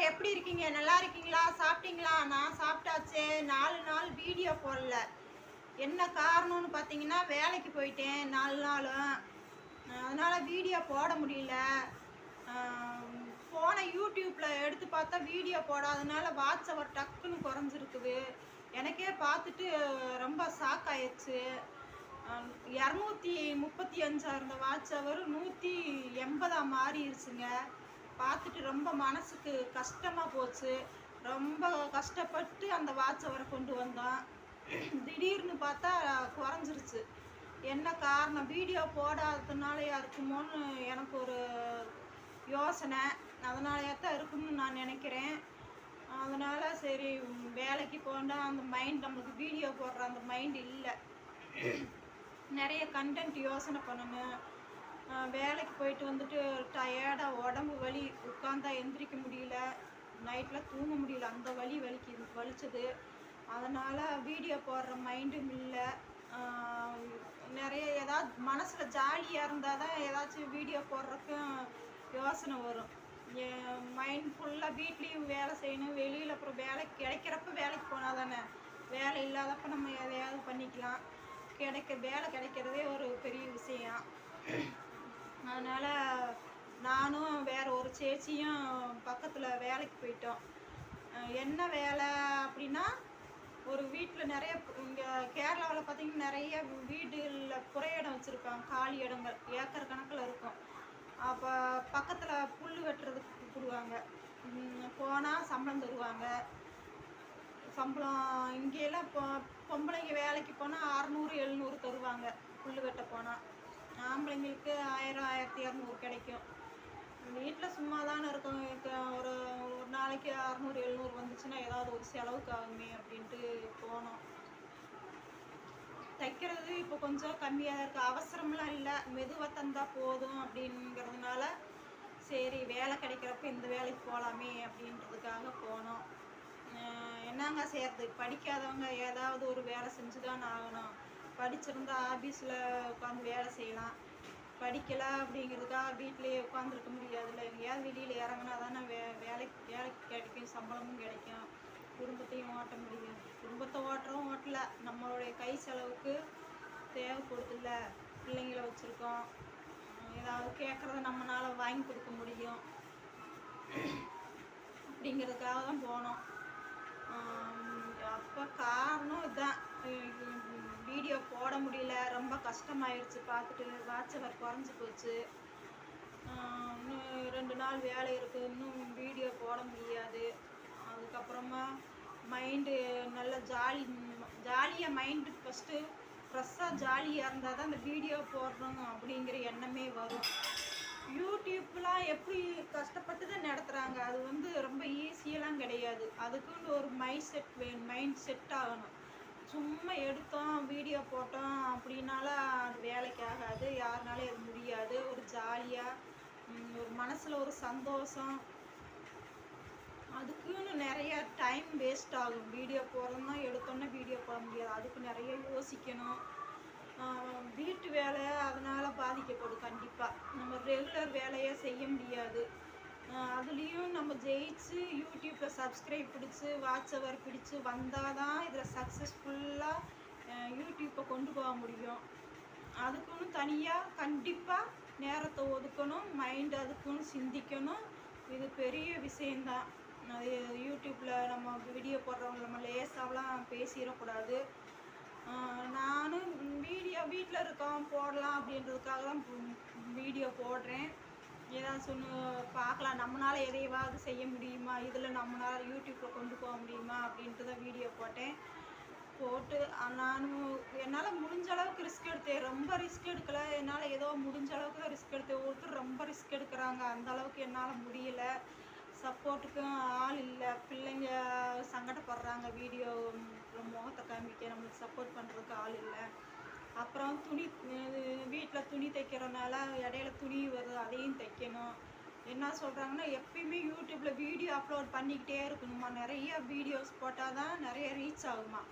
எல்லாரும் எப்படி இருக்கீங்க? நல்லா இருக்கீங்களா? சாப்பிட்டீங்களா? நான் சாப்பிட்டாச்சு. 4 நாள் வீடியோ போடல. என்ன காரணம்னு பார்த்தீங்கன்னா, வேலைக்கு போயிட்டேன் 4 நாளும். அதனால வீடியோ போட முடியல. அ ஃபோன YouTubeல எடுத்து பார்த்தா வீடியோ போடாதனால வாட்ச் ஹவர் டக்குன்னு குறைஞ்சிருக்குது. எனக்கே பார்த்துட்டு ரொம்ப ஷாக் ஆயிருச்சு. 235 இருந்த வாட்ச் ஹவர் 180 மாறிருச்சுங்க. பார்த்துட்டு ரொம்ப மனசுக்கு கஷ்டமா போச்சு. ரொம்ப கஷ்டப்பட்டு அந்த வாட்ச் ஹவர கொண்டு வந்தோம். திடீர்னு பார்த்தா குறைஞ்சிருச்சு. என்ன காரணம்? வீடியோ போடாததுனாலயா இருக்குமோன்னு எனக்கு ஒரு யோசனை. அதனாலயா தான் இருக்கும்னு நான் நினைக்கிறேன். அதனால சரி வேலைக்கு போனா அந்த மைண்ட் நம்மளுக்கு வீடியோ போடுற அந்த மைண்ட் இல்ல. நிறைய கண்டென்ட் யோசனை பண்ணணும். வேலைக்கு போயிட்டு வந்துட்டு டயர்டாக உடம்பு வலி, உட்காந்தா எந்திரிக்க முடியல, நைட்டில் தூங்க முடியல, அந்த வலிச்சது. அதனால் வீடியோ போடுற மைண்டும் இல்லை. நிறைய ஏதாவது மனசில் ஜாலியாக இருந்தால் தான் ஏதாச்சும் வீடியோ போடுறதுக்கும் யோசனை வரும். என் மைண்ட் ஃபுல்லாக வீட்லேயும் வேலை செய்யணும், வெளியில் அப்புறம் வேலை கிடைக்கிறப்ப வேலைக்கு போனால் தானே, வேலை இல்லாதப்ப நம்ம எதையாவது பண்ணிக்கலாம். வேலை கிடைக்கிறதே ஒரு பெரிய விஷயம். அதனால் நானும் வேறு ஒரு சேச்சியும் பக்கத்தில் வேலைக்கு போயிட்டோம். என்ன வேலை அப்படின்னா, ஒரு வீட்டில் நிறைய இங்கே கேரளாவில் பார்த்திங்கன்னா நிறைய வீடுகளில் புறையிடம் வச்சுருக்காங்க. காலி இடங்கள் ஏக்கர் கணக்கில் இருக்கும். அப்போ பக்கத்தில் புல் வெட்டுறதுக்கு கூப்பிடுவாங்க. போனால் சம்பளம் தருவாங்க. சம்பளம் இங்கெல்லாம் பொம்பளைங்க வேலைக்கு போனால் 600 700 தருவாங்க புல் வெட்ட போனால். ஆம்பளைங்களுக்கு 1000 1200 கிடைக்கும். வீட்டில் சும்மா தானே இருக்கும். ஒரு ஒரு நாளைக்கு 600 700 வந்துச்சுன்னா ஏதாவது ஒரு செலவுக்கு ஆகுமே அப்படின்ட்டு போனோம். தைக்கிறது இப்போ கொஞ்சம் கம்மியாக தான் இருக்குது. அவசரம்லாம் இல்லை, மெதுவாக தந்தால் போதும் அப்படிங்கிறதுனால சரி வேலை கிடைக்கிறப்ப இந்த வேலைக்கு போகலாமே அப்படின்றதுக்காக போனோம். என்னங்க செய்கிறது, படிக்காதவங்க ஏதாவது ஒரு வேலை செஞ்சு தான் ஆகணும். படிச்சிருந்தா ஆஃபீஸில் உட்காந்து வேலை செய்யலாம். படிக்கலை அப்படிங்கிறதுக்காக வீட்டிலேயே உட்காந்துருக்க முடியாதுல்ல. எங்கேயாவது வெளியில் இறங்கினா தானே வேலைக்கு கிடைக்கும், சம்பளமும் கிடைக்கும், குடும்பத்தையும் ஓட்ட முடியும். குடும்பத்தை ஓட்டல, நம்மளுடைய கை செலவுக்கு தேவைப்படுதில்ல. பிள்ளைங்கள வச்சுருக்கோம், ஏதாவது கேட்குறத நம்மளால் வாங்கி கொடுக்க முடியும் அப்படிங்கிறதுக்காக தான் போனோம். அப்போ காரணம் இதுதான், வீடியோ போட முடியல, ரொம்ப கஷ்டமாயிடுச்சு. பார்த்துட்டு வாட்ச் ஹவர் குறைஞ்சி போச்சு. இன்னும் 2 நாள் வேலை இருக்குது, இன்னும் வீடியோ போட முடியாது. அதுக்கப்புறமா மைண்டு நல்லா ஜாலியாக மைண்டு ஃபஸ்ட்டு ஃப்ரெஷ்ஷாக ஜாலியாக இருந்தால் தான் அந்த வீடியோ போடுறோம் அப்படிங்கிற எண்ணமே வரும். யூடியூப்லாம் எப்படி கஷ்டப்பட்டு தான் நடத்துகிறாங்க. அது வந்து ரொம்ப ஈஸியெல்லாம் கிடையாது. அதுக்குன்னு ஒரு மைண்ட் செட் ஆகணும். சும்மா எடுத்தோம் வீடியோ போட்டோம் அப்படின்னால அது வேலைக்கு ஆகாது, யாருனாலும் அது முடியாது. ஒரு ஜாலியாக ஒரு மனசில் ஒரு சந்தோஷம், அதுக்குன்னு நிறைய டைம் வேஸ்ட் ஆகும். வீடியோ போடுறோம்னா எடுத்தோன்னே வீடியோ போட முடியாது, அதுக்கு நிறைய யோசிக்கணும். வீட்டு வேலை அதனால் பாதிக்கப்படும். கண்டிப்பாக நம்ம ரெகுலர் வேலையை செய்ய முடியாது. அதுலேயும் நம்ம ஜெயிச்சு யூடியூப்பில் சப்ஸ்கிரைப் பிடிச்சி வாட்ச் ஹவர் பிடிச்சி வந்தால் தான் இதில் சக்ஸஸ்ஃபுல்லாக யூடியூப்பை கொண்டு போக முடியும். அதுக்குன்னு தனியாக கண்டிப்பாக நேரத்தை ஒதுக்கணும், மைண்டு அதுக்குன்னு சிந்திக்கணும். இது பெரிய விஷயந்தான். அது யூடியூப்பில் நம்ம வீடியோ போடுறவங்க நம்ம லேசாகலாம் பேசிடக்கூடாது. நானும் வீட்டில் இருக்கோம் போடலாம் அப்படின்றதுக்காக தான் வீடியோ போடுறேன். ஏதாவது பார்க்கலாம், நம்மளால் எதையாவது செய்ய முடியுமா, இதில் நம்மளால் யூடியூப்பில் கொண்டு போக முடியுமா அப்படின்ட்டு தான் வீடியோ போட்டு நானும் என்னால் முடிஞ்ச அளவுக்கு ரிஸ்க் எடுத்தேன். ரொம்ப ரிஸ்க் எடுக்கலை, என்னால் ஏதோ முடிஞ்ச அளவுக்கு தான் ரிஸ்க் எடுத்தேன். ஒருத்தர் ரொம்ப ரிஸ்க் எடுக்கிறாங்க, அந்த அளவுக்கு என்னால் முடியலை. சப்போர்ட்டுக்கும் ஆள் இல்லை. பிள்ளைங்க சங்கடப்படுறாங்க, வீடியோ முகத்தை காமிக்க நம்மளுக்கு சப்போர்ட் பண்ணுறதுக்கு ஆள் இல்லை. அப்புறம் வீட்டில் துணி தைக்கிறனால இடையில துணி வருது, அதையும் தைக்கணும். என்ன சொல்கிறாங்கன்னா, எப்பயுமே யூடியூப்பில் வீடியோ அப்லோட் பண்ணிக்கிட்டே இருக்கணுமா, நிறைய வீடியோஸ் போட்டால் தான் நிறைய ரீச் ஆகுமா.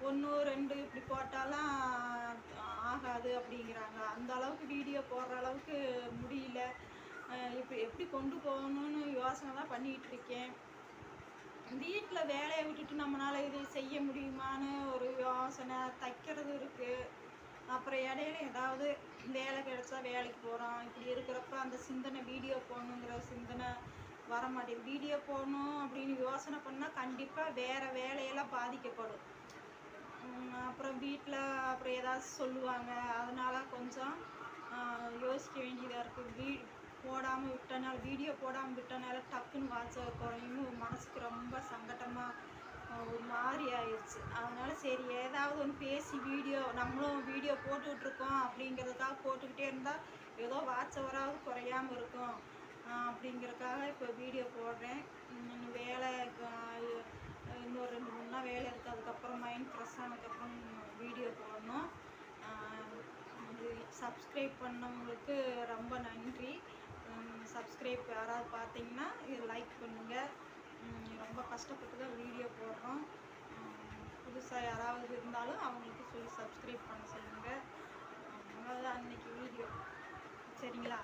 1 2 இப்படி போட்டாலாம் ஆகாது அப்படிங்கிறாங்க. அந்த அளவுக்கு வீடியோ போடுற அளவுக்கு முடியல. இப்போ எப்படி கொண்டு போகணுன்னு யோசனை தான் பண்ணிகிட்டு இருக்கேன். வீட்டில் வேலையை விட்டுட்டு நம்மளால் இதை செய்ய முடியுமான்னு ஒரு யோசனை. தைக்கிறது இருக்குது. அப்புறம் இடையில ஏதாவது வேலை கிடைச்சா வேலைக்கு போகிறோம். இப்படி இருக்கிறப்ப அந்த சிந்தனை வீடியோ போடணுங்கிற சிந்தனை வர மாட்டேங்குது. வீடியோ போடணும் அப்படின்னு யோசனை பண்ணால் கண்டிப்பாக வேறு வேலையெல்லாம் பாதிக்கப்படும். அப்புறம் வீட்டில் அப்புறம் ஏதாவது சொல்லுவாங்க. அதனால கொஞ்சம் யோசிக்க வேண்டியதாக இருக்குது. போடாமல் விட்டனால, வீடியோ போடாமல் விட்டனால டக்குன்னு வாட்ச குறையும். மனசுக்கு ரொம்ப சங்கடமாக ஒரு மாதிரி ஆயிடுச்சு. அதனால சரி ஏதாவது ஒன்று பேசி நம்மளும் வீடியோ போட்டுட்ருக்கோம் அப்படிங்கிறதுக்காக போட்டுக்கிட்டே இருந்தால் ஏதோ வாட்சவராவது குறையாமல் இருக்கும் அப்படிங்கிறதுக்காக இப்போ வீடியோ போடுறேன். வேலை இன்னொரு 2-3 நாள் வேலை இருக்குது. அதுக்கப்புறம் மைண்ட் ஃப்ரெஷ் ஆனதுக்கப்புறம் வீடியோ போடணும். சப்ஸ்கிரைப் பண்ணவங்களுக்கு ரொம்ப நன்றி. சப்ஸ்கிரைப் யாராவது பார்த்தீங்கன்னா இது லைக் பண்ணுங்கள். ரொம்ப கஷ்டப்பட்டு தான் வீடியோ போடுறோம். புதுசாக யாராவது இருந்தாலும் அவங்களுக்கு சொல்லி சப்ஸ்கிரைப் பண்ண சொல்லுங்கள். அவ்வளோதான் அன்றைக்கி வீடியோ. சரிங்களா?